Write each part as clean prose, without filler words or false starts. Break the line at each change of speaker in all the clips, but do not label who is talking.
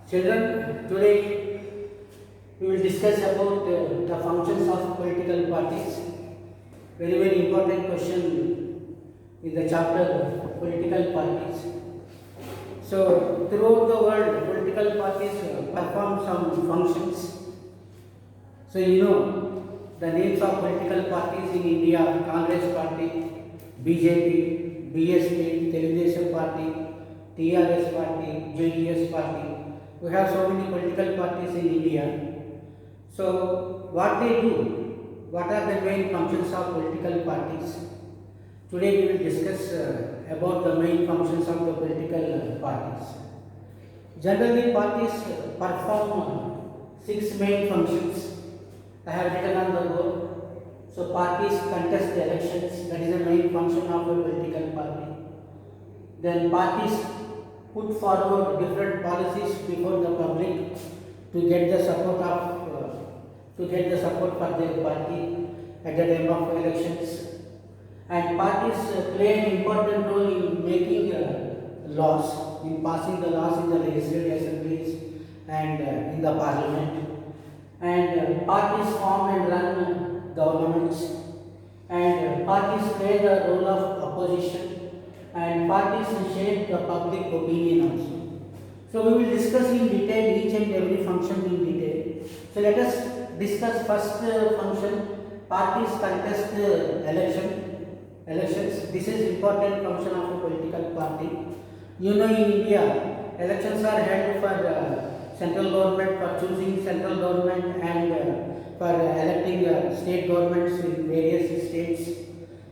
Children, today we will discuss about the functions of political parties. Very, very important question in the chapter political parties. So, throughout the world, political parties perform some functions. So, you know the names of political parties in India: Congress Party, BJP, BSP, Telugudesam Party, TRS Party, JDS Party. We have so many political parties in India. So, what they do? What are the main functions of political parties? Today we will discuss about the main functions of the political parties. Generally, parties perform six main functions. I have written on the board. So, parties contest the elections. That is the main function of a political party. Then parties put forward different policies before the public to get the support for their party at the time of elections. And parties play an important role in making laws, in passing the laws in the legislative assemblies and in the parliament. And parties form and run governments. And parties play the role of opposition. And parties shape the public opinion also. So we will discuss in detail each and every function in detail. So let us discuss first function. Parties contest elections. This is important function of a political party. You know, in India, elections are held for central government, for choosing central government and for electing state governments in various states.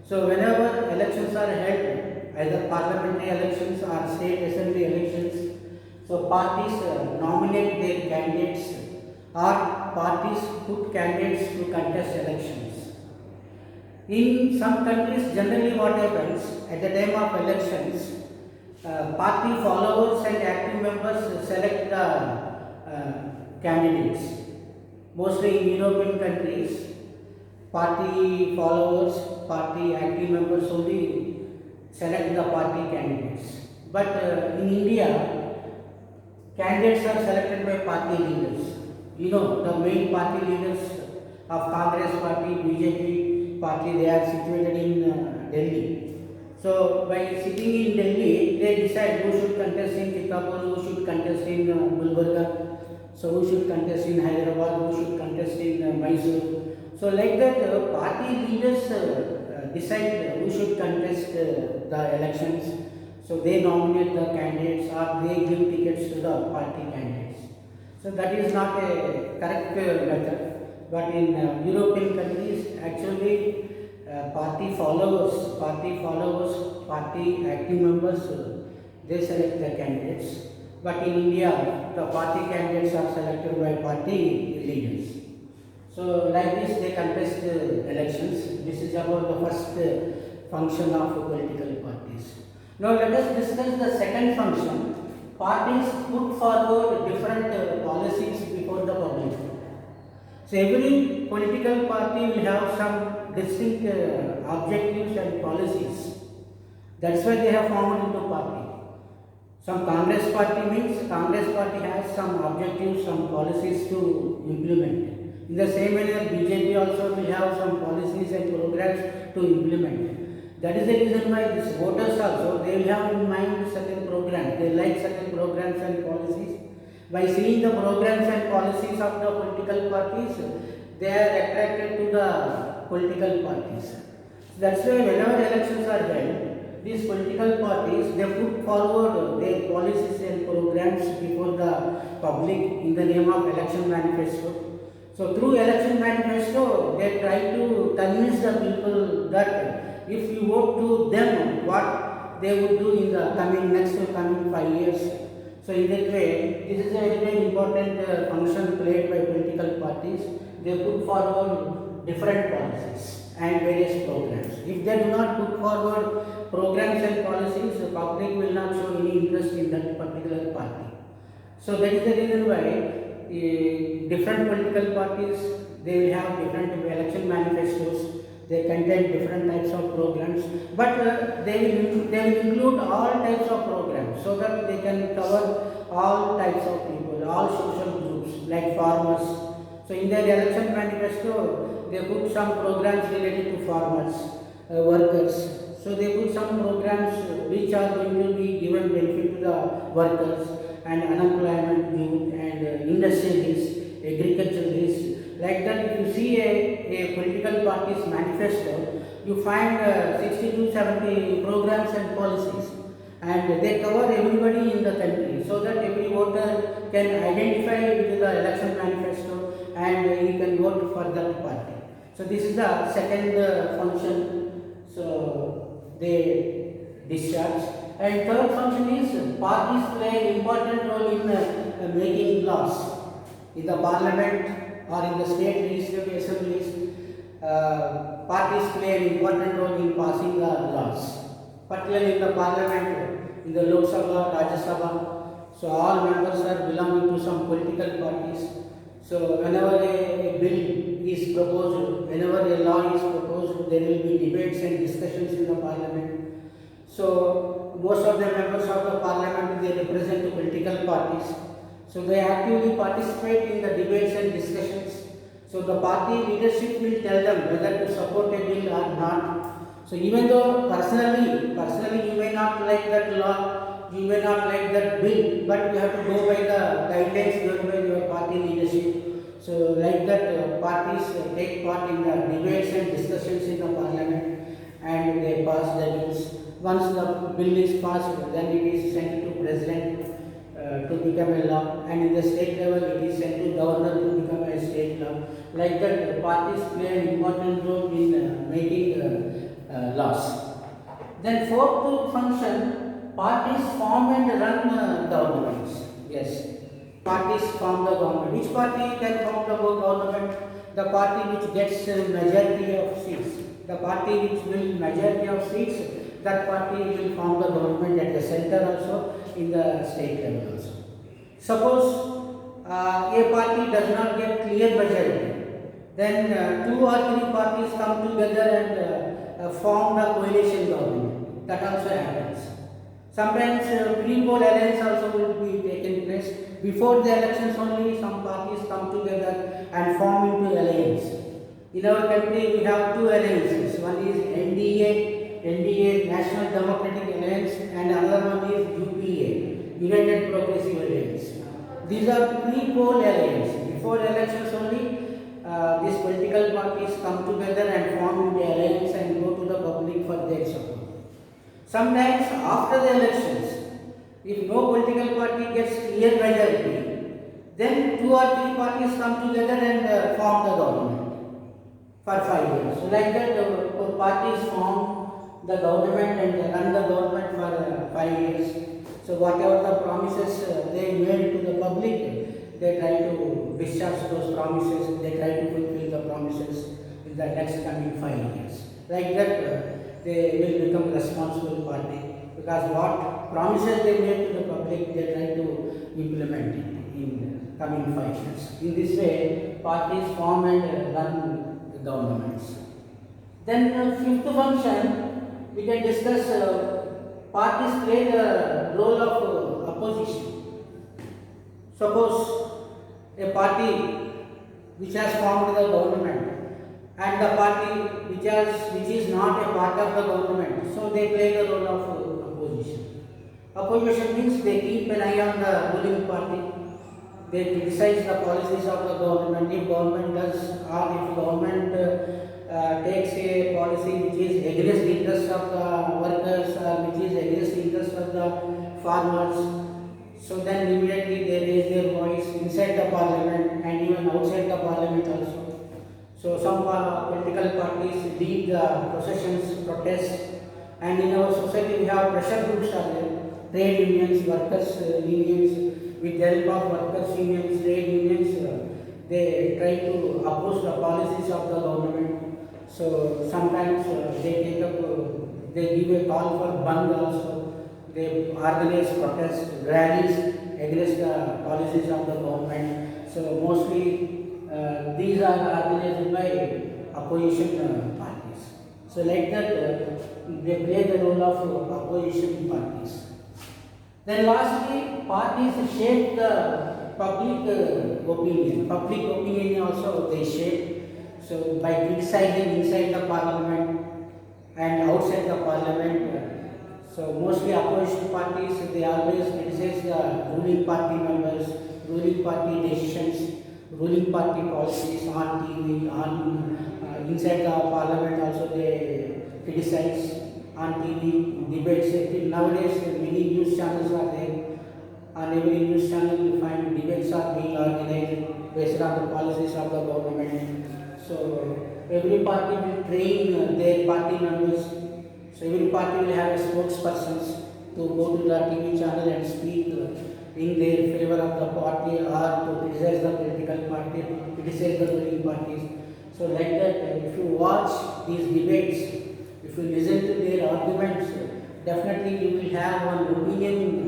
So whenever elections are held, either parliamentary elections or state assembly elections, so parties nominate their candidates or parties put candidates to contest elections. In some countries, generally what happens at the time of elections, party followers and active members select the candidates. Mostly in European countries, party followers, party active members only select the party candidates. But in India, candidates are selected by party leaders. You know, the main party leaders of Congress Party, BJP Party, they are situated in Delhi. So, by sitting in Delhi, they decide who should contest in Chittagong, who should contest in Gulbarga, so who should contest in Hyderabad, who should contest in Mysore. So, like that, party leaders decide who should contest the elections. So, they nominate the candidates or they give tickets to the party candidates. So, that is not a correct method. But in European countries, actually, party followers, party active members, they select the candidates. But in India, the party candidates are selected by party leaders. So, like this, they contest elections. This is about the first function of political parties. Now, let us discuss the second function. Parties put forward different policies before the public. So, every political party will have some distinct objectives and policies. That's why they have formed into party. Some Congress Party means Congress Party has some objectives, some policies to implement. In the same manner, BJP also will have some policies and programs to implement. That is the reason why these voters also, they will have in mind certain programs. They like certain programs and policies. By seeing the programs and policies of the political parties, they are attracted to the political parties. So that's why whenever elections are held, these political parties, they put forward their policies and programs before the public in the name of election manifesto. So through election manifesto, they try to convince the people that if you vote to them, what they would do in the coming 5 years. So in that way, this is a very important function played by political parties. They put forward different policies and various programs. If they do not put forward programs and policies, the public will not show any interest in that particular party. So that is the reason why different political parties, they will have different election manifestos. They contain different types of programs, but they will include all types of programs so that they can cover all types of people, all social groups like farmers. So in their election manifesto, they put some programs related to farmers, workers. So they put some programs which are going to be given benefit to the workers and unemployment youth and industrialists, agriculturalists. Like that, if you see a political party's manifesto, you find 60 to 70 programs and policies, and they cover everybody in the country so that every voter can identify with the election manifesto and he can vote for that party. So this is the second function. So they discharge. And third function is parties play an important role in making laws in the parliament or in the state legislative assemblies. Parties play an important role in passing the laws, particularly in the parliament, in the Lok Sabha, Rajya Sabha. So all members are belonging to some political parties. So whenever a bill is proposed, whenever a law is proposed, there will be debates and discussions in the parliament. So most of the members of the parliament, they represent the political parties. So they actively participate in the debates and discussions. So the party leadership will tell them whether to support a bill or not. So even though personally you may not like that law, you may not like that bill, but you have to go by the guidelines given by your party leadership. So like that, parties take part in the debates and discussions in the parliament, and they pass the bills. Once the bill is passed, then it is sent to president to become a law, and in the state level it is sent to governor to become a state law. Like that, parties play an important role in making laws. Then fourth function, parties form and run governments. Yes, parties form the government. Which party can form the government? The party which gets majority of seats. The party which will majority of seats, that party will form the government at the center also, in the state level also. Suppose a party does not get clear majority, then 2 or 3 parties come together and form the coalition government. That also happens. Sometimes pre-poll alliance also will be taken place. Before the elections only, some parties come together and form into alliance. In our country, we have 2 alliances. One is NDA, National Democratic Alliance, and another one is UPA, United Progressive Alliance. These are pre-poll alliance. Before elections only, these political parties come together and form into alliance and go to the public for their support. Sometimes after the elections, if no political party gets clear majority, then 2 or 3 parties come together and form the government for 5 years. So like that, parties form the government and run the government for 5 years. So whatever the promises they made to the public, they try to discharge those promises, they try to fulfill the promises in the next coming 5 years. Like that, they will become responsible party, because what promises they made to the public, they try to implement it in coming 5 years. In this way, parties form and run the governments. Then fifth function, we can discuss parties play the role of opposition. Suppose a party which has formed the government and the party which is not a part of the government, so they play the role of opposition. Opposition means they keep an eye on the ruling party. They criticize the policies of the government. If government does, or if government takes a policy which is against the interests of the workers or which is against the interests of the farmers, so then immediately they raise their voice inside the parliament and even outside the parliament also. So some political parties lead the processions, protests, and in our society we have pressure groups are there, trade unions, workers unions. With the help of workers unions, trade unions, they try to oppose the policies of the government. So sometimes they take up, they give a call for Bandh also. They organize protests, rallies against the policies of the government. So mostly these are organized by opposition parties. So like that, they play the role of opposition parties. Then lastly, parties shape the public opinion. Public opinion also they shape. So by criticizing inside the parliament and outside the parliament. So mostly opposition parties they always criticize the ruling party members, ruling party decisions, ruling party policies on TV, on inside the parliament also they criticize on TV debates. Nowadays many news channels are there. On every news channel you find debates are being organized based on the policies of the government. So every party will train their party members. So every party will have a spokespersons to go to the TV channel and speak in their favor of the party or to criticize the political party, criticize the ruling parties. So like that, if you watch these debates, if you listen to their arguments, definitely you will have one opinion.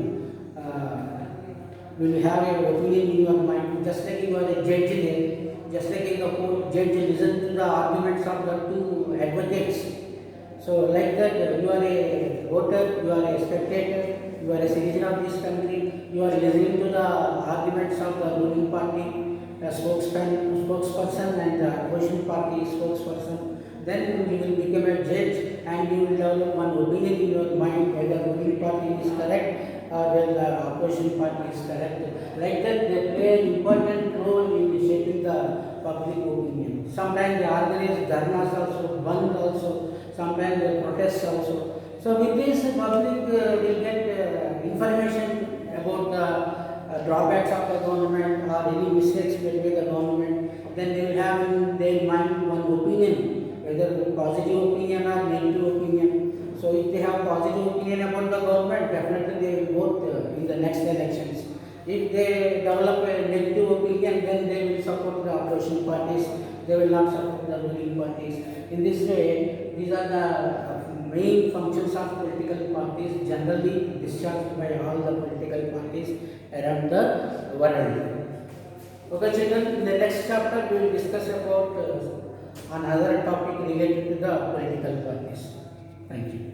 You will have an opinion in your mind, just like you are a judge there, just like in the court, judge listen to the arguments of the two advocates. So like that, you are a voter, you are a spectator, you are a citizen of this country, you are listening to the arguments of the ruling party, a spokesperson and the opposition party spokesperson. Then you will become a judge and you will develop one opinion in your mind whether the ruling party is correct or whether the opposition party is correct. Like that, they play an important role in shaping the public opinion. Sometimes they organize dharmas also, bandh also, sometimes they protest also. So with this, the public will get information about the drawbacks of the government or any mistakes made by the government. Then they will have in their mind one opinion, whether positive opinion or negative opinion. So if they have positive opinion about the government, definitely they will vote in the next elections. If they develop a negative opinion, then they will support the opposition parties. They will not support the ruling parties. In this way, these are the main functions of political parties generally discharged by all the political parties around the world. Okay, children, in the next chapter we will discuss about another topic related to the political parties. Thank you.